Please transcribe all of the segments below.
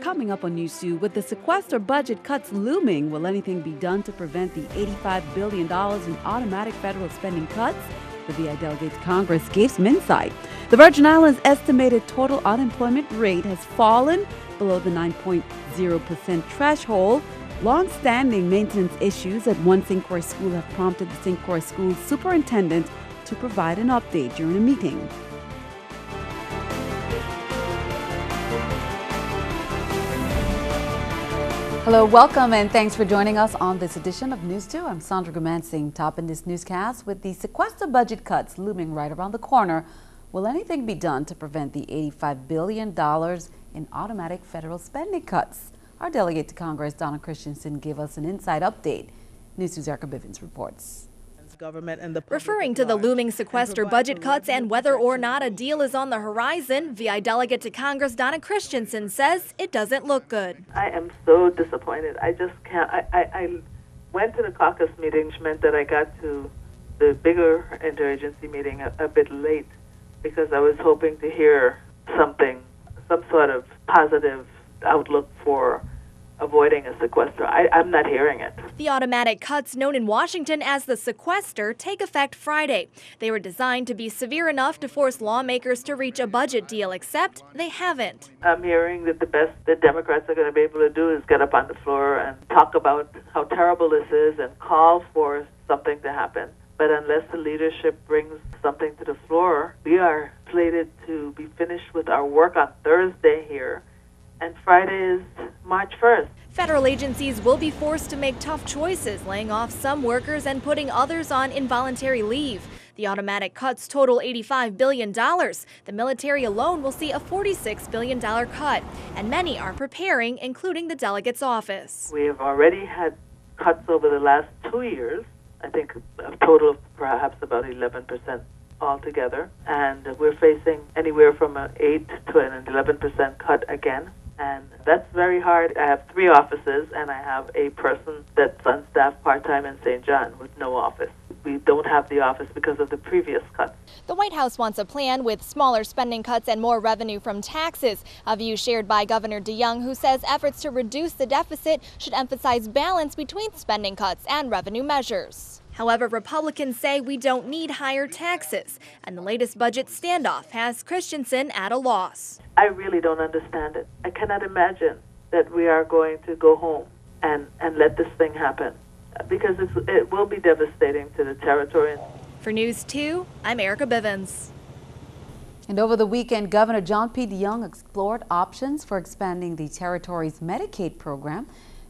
coming up on News 2. With the sequester budget cuts looming, will anything be done to prevent the $85 billion in automatic federal spending cuts? The VI Delegate to Congress gave some insight. The Virgin Islands' estimated total unemployment rate has fallen below the 9.0% threshold. Long-standing maintenance issues at one St. Croix school have prompted the St. Croix school superintendent to provide an update during a meeting. Hello, welcome, and thanks for joining us on this edition of News 2. I'm Sandra Gumansing, topping this newscast. With the sequester budget cuts looming right around the corner, will anything be done to prevent the $85 billion in automatic federal spending cuts? Our delegate to Congress, Donna Christensen, gave us an inside update. News 2's Erica Bivens reports. Referring to the looming sequester budget cuts and whether or not a deal is on the horizon, VI Delegate to Congress Donna Christensen says it doesn't look good. I am so disappointed. I just can't. I went to the caucus meeting, which meant that I got to the bigger interagency meeting a bit late because I was hoping to hear something, some sort of positive outlook for avoiding a sequester. I'm not hearing it. The automatic cuts, known in Washington as the sequester, take effect Friday. They were designed to be severe enough to force lawmakers to reach a budget deal, except they haven't. I'm hearing that the best the Democrats are going to be able to do is get up on the floor and talk about how terrible this is and call for something to happen. But unless the leadership brings something to the floor, we are slated to be finished with our work on Thursday here, and Friday is March 1st. Federal agencies will be forced to make tough choices, laying off some workers and putting others on involuntary leave. The automatic cuts total $85 billion. The military alone will see a $46 billion cut, and many are preparing, including the delegate's office. We have already had cuts over the last 2 years, I think a total of perhaps about 11% altogether, and we're facing anywhere from an 8 to an 11% cut again. And that's very hard. I have 3 offices, and I have a person that's on staff part-time in St. John with no office. We don't have the office because of the previous cuts. The White House wants a plan with smaller spending cuts and more revenue from taxes, a view shared by Governor DeYoung, who says efforts to reduce the deficit should emphasize balance between spending cuts and revenue measures. However, Republicans say we don't need higher taxes, and the latest budget standoff has Christensen at a loss. I really don't understand it. I cannot imagine that we are going to go home and let this thing happen, because it will be devastating to the territory. For News 2, I'm Erica Bivens. And over the weekend, Governor John P. DeYoung explored options for expanding the territory's Medicaid program.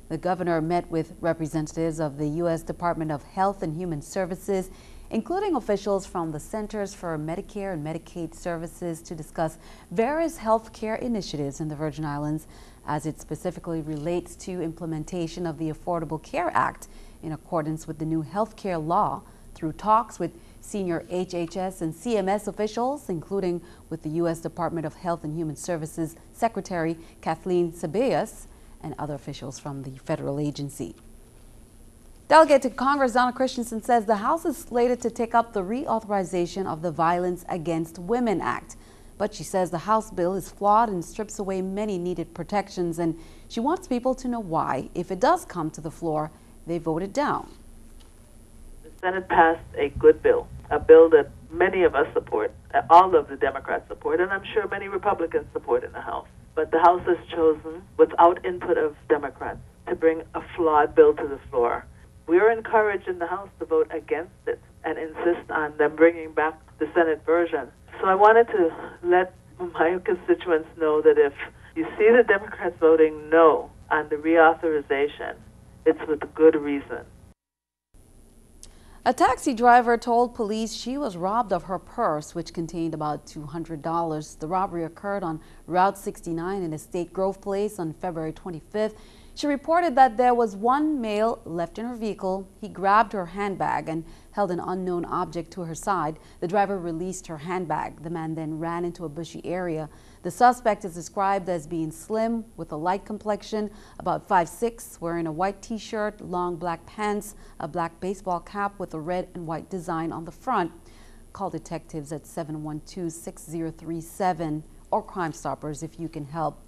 The governor met with representatives of the U.S. Department of Health and Human Services, including officials from the Centers for Medicare and Medicaid Services, to discuss various health care initiatives in the Virgin Islands as it specifically relates to implementation of the Affordable Care Act in accordance with the new health care law. Through talks with senior HHS and CMS officials, including with the U.S. Department of Health and Human Services Secretary Kathleen Sebelius, and other officials from the federal agency. Delegate to Congress Donna Christensen says the House is slated to take up the reauthorization of the Violence Against Women Act. But she says the House bill is flawed and strips away many needed protections, and she wants people to know why, if it does come to the floor, they vote it down. The Senate passed a good bill, a bill that many of us support, all of the Democrats support, and I'm sure many Republicans support in the House. But the House has chosen, without input of Democrats, to bring a flawed bill to the floor. We are encouraged in the House to vote against it and insist on them bringing back the Senate version. So I wanted to let my constituents know that if you see the Democrats voting no on the reauthorization, it's with good reason. A taxi driver told police she was robbed of her purse, which contained about $200. The robbery occurred on Route 69 in Estate Grove Place on February 25th. She reported that there was one male left in her vehicle. He grabbed her handbag and held an unknown object to her side. The driver released her handbag. The man then ran into a bushy area. The suspect is described as being slim with a light complexion, about 5'6", wearing a white t-shirt, long black pants, a black baseball cap with a red and white design on the front. Call detectives at 712-6037 or Crime Stoppers if you can help.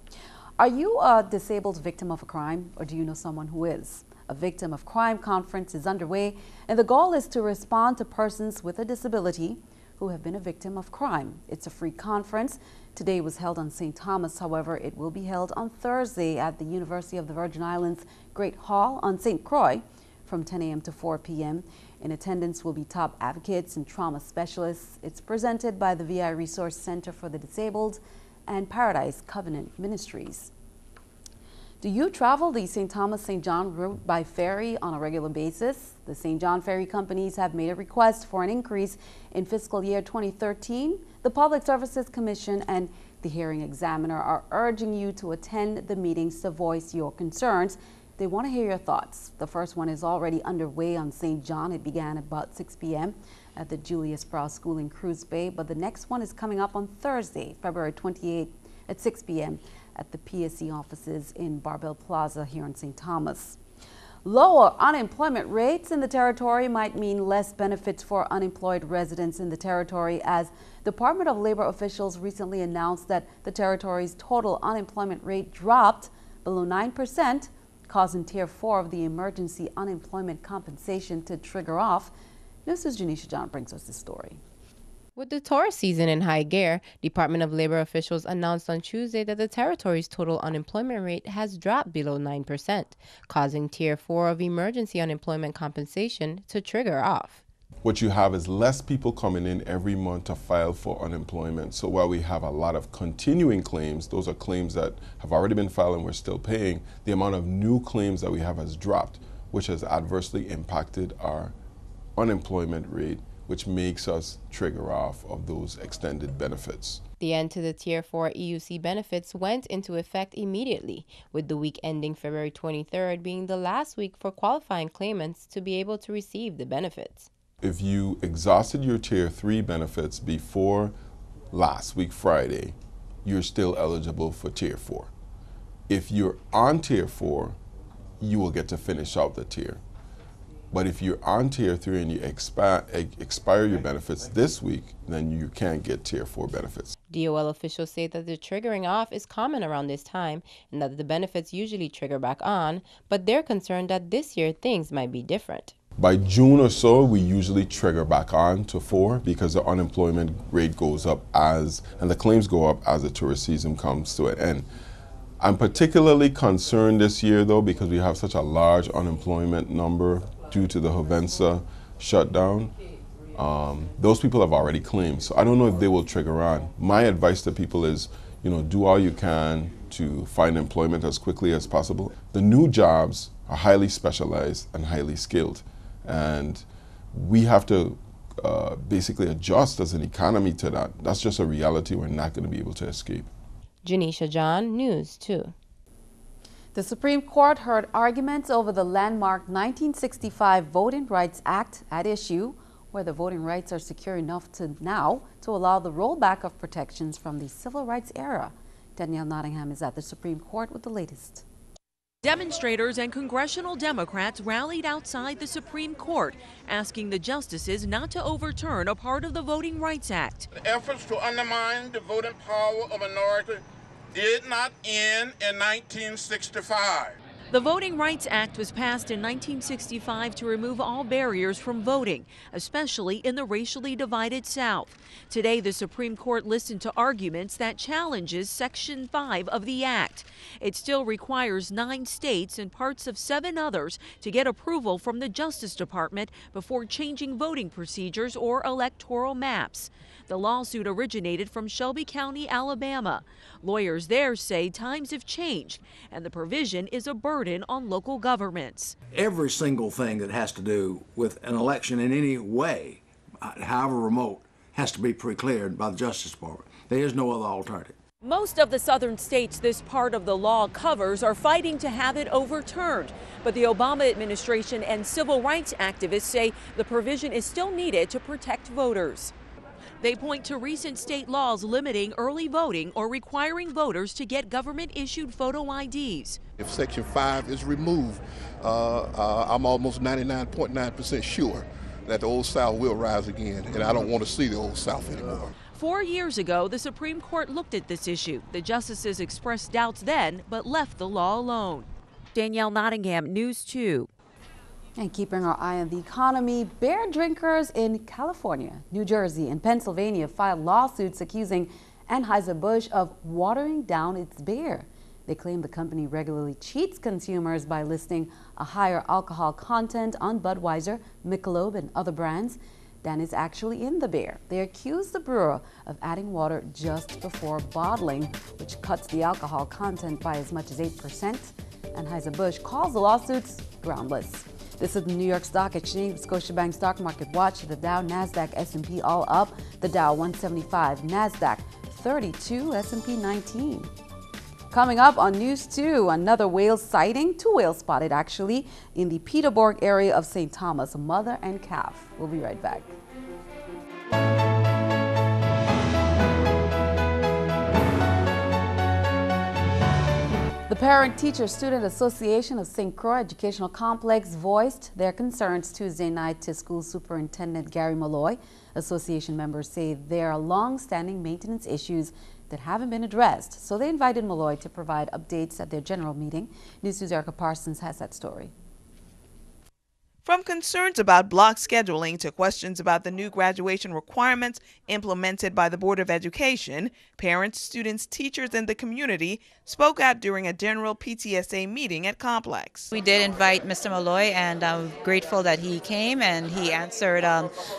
Are you a disabled victim of a crime, or do you know someone who is? A Victim of Crime conference is underway, and the goal is to respond to persons with a disability who have been a victim of crime. It's a free conference. Today was held on St. Thomas. However, it will be held on Thursday at the University of the Virgin Islands Great Hall on St. Croix from 10 a.m. to 4 p.m. In attendance will be top advocates and trauma specialists. It's presented by the VI Resource Center for the Disabled and Paradise Covenant Ministries. Do you travel the St. Thomas-St. John route by ferry on a regular basis? The St. John ferry companies have made a request for an increase in fiscal year 2013. The Public Services Commission and the hearing examiner are urging you to attend the meetings to voice your concerns. They want to hear your thoughts. The first one is already underway on St. John. It began about 6 p.m. at the Julius Sprouse School in Cruz Bay, but the next one is coming up on Thursday, February 28th at 6 p.m. at the PSC offices in Barbell Plaza here in St. Thomas. Lower unemployment rates in the territory might mean less benefits for unemployed residents in the territory, as Department of Labor officials recently announced that the territory's total unemployment rate dropped below 9%, causing Tier 4 of the emergency unemployment compensation to trigger off. NEWS2's Janisha John brings us this story. With the tourist season in high gear, Department of Labor officials announced on Tuesday that the territory's total unemployment rate has dropped below 9%, causing Tier 4 of emergency unemployment compensation to trigger off. What you have is less people coming in every month to file for unemployment. So while we have a lot of continuing claims, those are claims that have already been filed and we're still paying, the amount of new claims that we have has dropped, which has adversely impacted our unemployment rate, which makes us trigger off of those extended benefits. The end to the Tier 4 EUC benefits went into effect immediately, with the week ending February 23rd being the last week for qualifying claimants to be able to receive the benefits. If you exhausted your Tier 3 benefits before last week Friday, you're still eligible for Tier 4. If you're on Tier 4, you will get to finish out the tier. But if you're on Tier 3 and you expire your benefits this week, then you can't get Tier 4 benefits. DOL officials say that the triggering off is common around this time and that the benefits usually trigger back on, but they're concerned that this year things might be different. By June or so, we usually trigger back on to 4 because the unemployment rate goes up and the claims go up as the tourist season comes to an end. I'm particularly concerned this year though because we have such a large unemployment number due to the Hovensa shutdown. Those people have already claimed, so I don't know if they will trigger on. My advice to people is, do all you can to find employment as quickly as possible. The new jobs are highly specialized and highly skilled, and we have to basically adjust as an economy to that. That's just a reality we're not going to be able to escape. Janisha John, NEWS2. The Supreme Court heard arguments over the landmark 1965 Voting Rights Act at issue, where the voting rights are secure enough to allow the rollback of protections from the civil rights era. Danielle Nottingham is at the Supreme Court with the latest. Demonstrators and congressional Democrats rallied outside the Supreme Court, asking the justices not to overturn a part of the Voting Rights Act. The efforts to undermine the voting power of minorities did not end in 1965. The Voting Rights Act was passed in 1965 to remove all barriers from voting, especially in the racially divided South. Today, the Supreme Court listened to arguments that challenges Section 5 of the Act. It still requires 9 states and parts of 7 others to get approval from the Justice Department before changing voting procedures or electoral maps. The lawsuit originated from Shelby County, Alabama. Lawyers there say times have changed, and the provision is a burden on local governments. Every single thing that has to do with an election in any way, however remote, has to be pre-cleared by the Justice Department. There is no other alternative. Most of the southern states this part of the law covers are fighting to have it overturned. But the Obama administration and civil rights activists say the provision is still needed to protect voters. They point to recent state laws limiting early voting or requiring voters to get government-issued photo IDs. If Section 5 is removed, I'm almost 99.9% sure that the Old South will rise again, and I don't want to see the Old South anymore. 4 years ago, the Supreme Court looked at this issue. The justices expressed doubts then, but left the law alone. Danielle Nottingham, News 2. And keeping our eye on the economy, beer drinkers in California, New Jersey, and Pennsylvania filed lawsuits accusing Anheuser-Busch of watering down its beer. They claim the company regularly cheats consumers by listing a higher alcohol content on Budweiser, Michelob, and other brands than is actually in the beer. They accuse the brewer of adding water just before bottling, which cuts the alcohol content by as much as 8%. Anheuser-Busch calls the lawsuits groundless. This is the New York Stock Exchange, Scotiabank Stock Market Watch. The Dow, NASDAQ, S&P all up. The Dow 175, NASDAQ 32, S&P 19. Coming up on News 2, another whale sighting. 2 whales spotted actually in the Peterborough area of St. Thomas, mother and calf. We'll be right back. The Parent-Teacher-Student Association of St. Croix Educational Complex voiced their concerns Tuesday night to School Superintendent Gary Malloy. Association members say there are long-standing maintenance issues that haven't been addressed, so they invited Malloy to provide updates at their general meeting. News 2's Erica Parsons has that story. From concerns about block scheduling to questions about the new graduation requirements implemented by the Board of Education, parents, students, teachers, and the community spoke out during a general PTSA meeting at Complex. We did invite Mr. Malloy, and I'm grateful that he came and he answered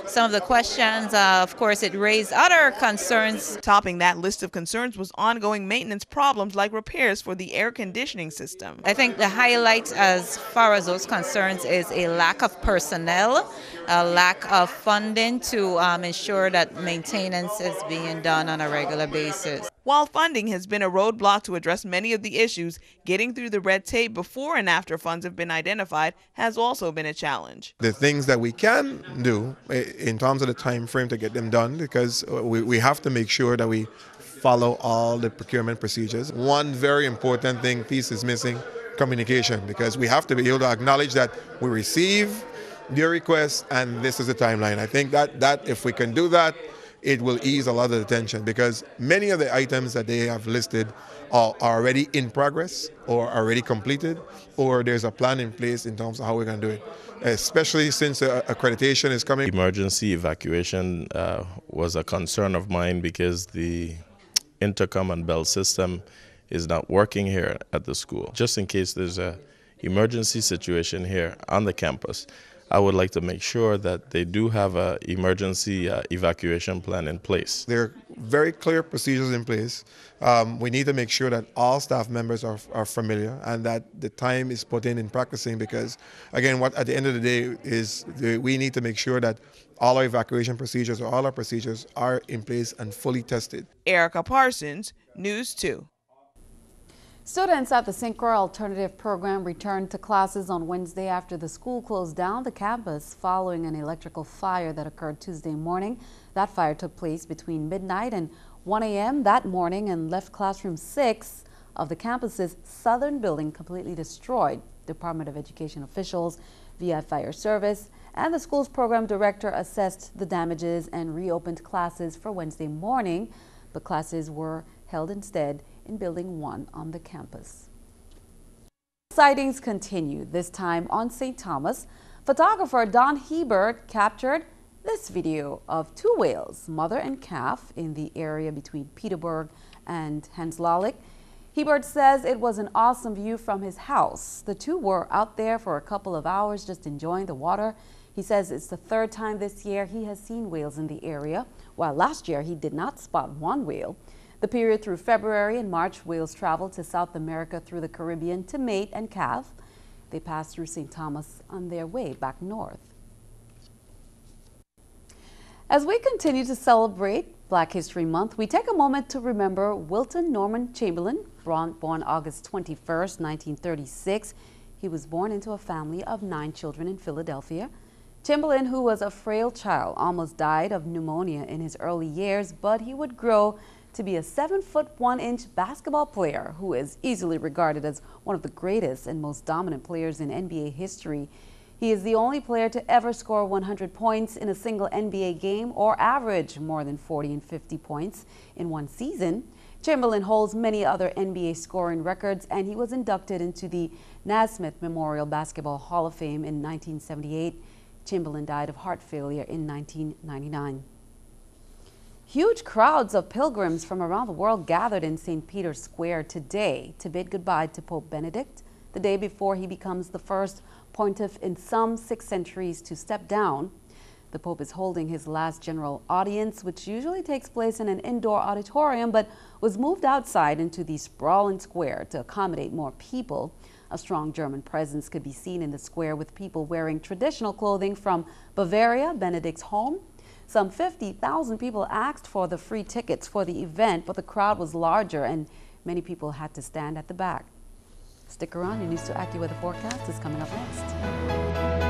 some of the questions. Of course, it raised other concerns. Topping that list of concerns was ongoing maintenance problems like repairs for the air conditioning system. I think the highlight as far as those concerns is a lack of personnel, a lack of funding to ensure that maintenance is being done on a regular basis. While funding has been a roadblock to address many of the issues, getting through the red tape before and after funds have been identified has also been a challenge. The things that we can do in terms of the time frame to get them done, because we have to make sure that we follow all the procurement procedures. One very important piece is missing: communication, because we have to be able to acknowledge that we receive their request and this is the timeline. I think that if we can do that, it will ease a lot of the tension, because many of the items that they have listed are already in progress or already completed, or there's a plan in place in terms of how we're going to do it, especially since accreditation is coming. Emergency evacuation was a concern of mine because the intercom and bell system is not working here at the school. Just in case there's an emergency situation here on the campus, I would like to make sure that they do have an emergency evacuation plan in place. There are very clear procedures in place. We need to make sure that all staff members are familiar and that the time is put in practicing, because, again, what at the end of the day is we need to make sure that all our evacuation procedures or all our procedures are in place and fully tested. Erica Parsons, News 2. Students at the St. Croix Alternative Program returned to classes on Wednesday after the school closed down the campus following an electrical fire that occurred Tuesday morning. That fire took place between midnight and 1 a.m. that morning and left classroom 6 of the campus's southern building completely destroyed. Department of Education officials, VI Fire Service, and the school's program director assessed the damages and reopened classes for Wednesday morning, but classes were held instead in Building 1 on the campus. Sightings continue, this time on St. Thomas. Photographer Don Hebert captured this video of 2 whales, mother and calf, in the area between Peterborough and Hanslalik. Hebert says it was an awesome view from his house. The 2 were out there for a couple of hours just enjoying the water. He says it's the 3rd time this year he has seen whales in the area, while last year he did not spot 1 whale. The period through February and March, whales traveled to South America through the Caribbean to mate and calve. They passed through St. Thomas on their way back north. As we continue to celebrate Black History Month, we take a moment to remember Wilton Norman Chamberlain, born August 21st, 1936. He was born into a family of 9 children in Philadelphia. Chamberlain, who was a frail child, almost died of pneumonia in his early years, but he would grow to be a 7'1" basketball player who is easily regarded as one of the greatest and most dominant players in NBA history. He is the only player to ever score 100 points in a single NBA game or average more than 40 and 50 points in one season. Chamberlain holds many other NBA scoring records, and he was inducted into the Naismith Memorial Basketball Hall of Fame in 1978. Chamberlain died of heart failure in 1999. Huge crowds of pilgrims from around the world gathered in St. Peter's Square today to bid goodbye to Pope Benedict, the day before he becomes the first pontiff in some 6 centuries to step down. The Pope is holding his last general audience, which usually takes place in an indoor auditorium, but was moved outside into the sprawling square to accommodate more people. A strong German presence could be seen in the square, with people wearing traditional clothing from Bavaria, Benedict's home. Some 50,000 people asked for the free tickets for the event, but the crowd was larger and many people had to stand at the back. Stick around, your News 2 AccuWeather forecast is coming up next.